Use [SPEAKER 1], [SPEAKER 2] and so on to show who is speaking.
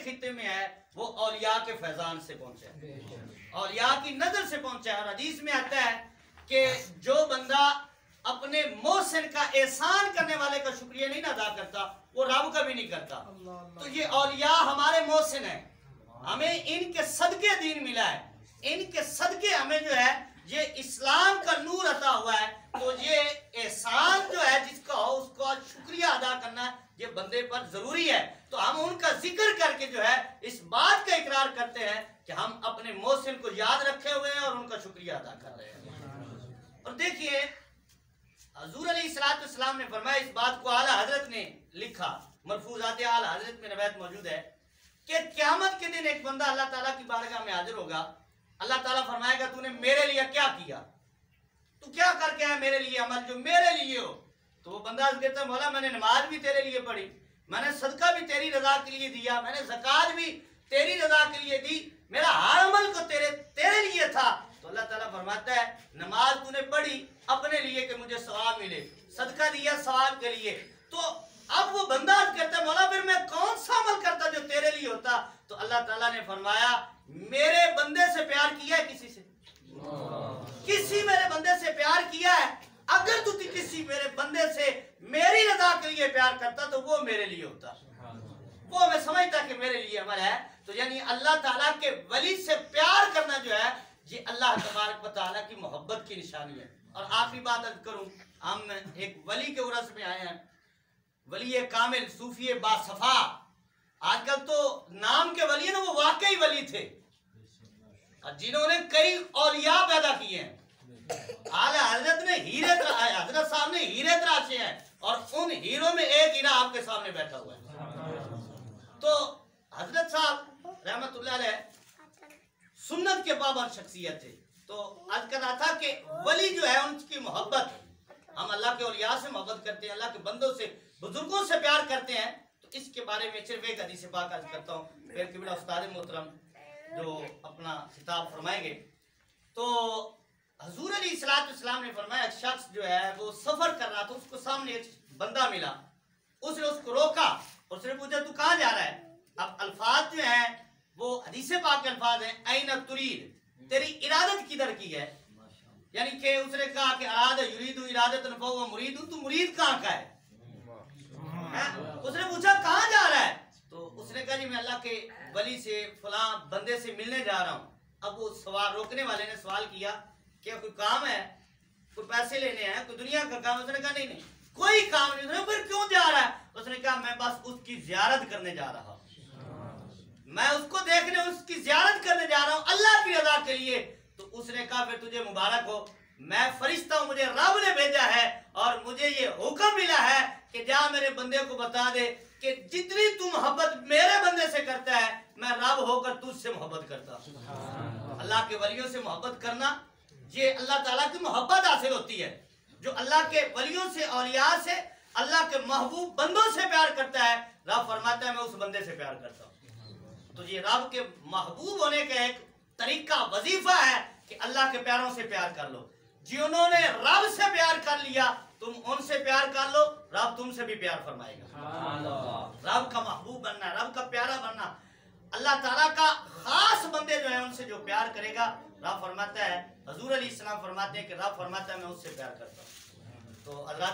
[SPEAKER 1] खित्ते में है वो औलिया के फैजान से पहुंचा है, औलिया की नजर से पहुंचा है। और हदीस में आता है कि जो बंदा अपने मोहसिन का एहसान करने वाले का शुक्रिया नहीं अदा करता वो रब का भी नहीं करता। तो ये औलिया हमारे मोहसिन है, हमें इनके सदके दीन मिला है, इनके सदके हमें जो है ये इस्लाम का नूर अता हुआ है। तो ये एहसान जो है जिसका हो उसका शुक्रिया अदा करना ये बंदे पर जरूरी है। तो हम उनका जिक्र करके जो है इस बात का इकरार करते हैं कि हम अपने मोहसिन को याद रखे हुए हैं और उनका शुक्रिया अदा कर रहे हैं। और देखिए हजूर अलैहिस्सलाम ने फरमाया, इस बात को आला हजरत ने लिखा, मरफूजात आला हजरत में रवायत मौजूद है कि क़यामत के दिन एक बंदा अल्लाह ताला की बारगाह में हाजिर होगा। अल्लाह ताला फरमाएगा तूने मेरे लिए क्या किया, तू क्या करके आया मेरे लिए अमल जो मेरे लिए हो। तो वो बंदा कहता है मौला मैंने नमाज भी तेरे लिए पढ़ी, मैंने सदका भी तेरी रजा के लिए दिया, मैंने ज़कात भी तेरी रजा के लिए दी, मेरा हर अमल को तेरे लिए था। तो अल्लाह ताला फरमाता है नमाज तूने पढ़ी अपने लिए कि मुझे सवाब मिले, सदका दिया सवाब के लिए। तो अब वो बंदा कहता है मौला फिर मैं कौन सा अमल करता जो तेरे लिए होता। तो अल्लाह ताला ने फरमाया मेरे बंदे से प्यार किया है किसी से, किसी मेरे बंदे से प्यार किया है। अगर तू किसी मेरे बंदे से मेरी रजा के लिए प्यार करता तो वो मेरे लिए होता, वो मैं समझता कि मेरे लिए अमल है। तो यानी अल्लाह ताला के वली से प्यार करना जो है ये अल्लाह तबारक व तआला की मोहब्बत की निशानी है। और आखिरी बात अर्ज करूं, हम एक वली के उरस में आए हैं, वली कामिल सूफी बासफा। आजकल तो नाम के वली है ना, वो वाकई वली थे जिन्होंने कई औलिया पैदा किए हैं। आला हजरत ने हजरत साहब ने हीरे तराशे हैं और उन हीरों में एक हीरा आपके सामने बैठा हुआ है। तो हजरत साहब रहमतुल्लाह अलैह सुन्नत के पाबंद शख्सियत थे। तो आज कर रहा था कि वली जो है उनकी मोहब्बत, हम अल्लाह के औलिया से मोहब्बत करते हैं, अल्लाह के बंदों से बुजुर्गों से प्यार करते हैं। तो इसके बारे में सिर्फ एक हदीस पाक अर्ज करता हूँ, फिर किबला उस्ताद मोहतरम जो अपना खिताब फरमाएंगे। तो हजूर अलैहिस्सलाम ने फरमाया एक शख्स जो है वो सफर कर रहा था, उसको सामने एक बंदा मिला, उसने उसको रोका, उसने पूछा तू कहाँ जा रहा है। अब अल्फाज जो है वो हदीस पाक के अल्फाज हैं ऐन तुरीद, तेरी इरादत किधर की है। यानी कि उसने कहा कि अराद युरीदु इरादतन फहुव मुरीद, तू मुरीद कहाँ का है। उसने पूछा कहाँ जा रहा है। तो उसने कहा जी मैं अल्लाह के वली से फलां बंदे से मिलने जा रहा हूँ। अब वो सवाल रोकने वाले ने सवाल किया क्या कोई काम है, कोई पैसे लेने हैं, कोई दुनिया का काम। उसने कहा नहीं नहीं कोई काम नहीं। उसने फिर क्यों जा रहा है। उसने कहा मैं बस उसकी जियारत करने जा रहा हूँ, मैं उसको देखने उसकी जियारत करने जा रहा हूँ अल्लाह की रजा के लिए। तो उसने कहा फिर तुझे मुबारक हो, मैं फरिश्ता हूँ, मुझे रब ने भेजा है और मुझे ये हुक्म मिला है कि जा मेरे बंदे को बता दे कि जितनी तू मोहब्बत मेरे बंदे से करता है मैं रब होकर तुझसे मोहब्बत करता हूँ। अल्लाह के वलियों से मोहब्बत करना ये अल्लाह ताला की मोहब्बत हासिल होती है। जो अल्लाह के वलियों से औलिया से अल्लाह के महबूब बंदों से प्यार करता है, रब फरमाता है मैं उस बंदे से प्यार करता हूँ। तो ये रब के महबूब होने का एक तरीका वजीफा है कि अल्लाह के प्यारों से प्यार कर लो। जिन्होंने रब से प्यार कर लिया तुम उनसे प्यार कर लो, रब तुमसे भी प्यार फरमाएगा। रब का महबूब बनना, रब का प्यारा बनना, अल्लाह ताला का खास बंदे जो है उनसे जो प्यार करेगा, रब फरमाता है, हजूर अलैहिस्सलाम फरमाते हैं कि रब फरमाता है मैं उससे प्यार करता हूँ। तो हज़रात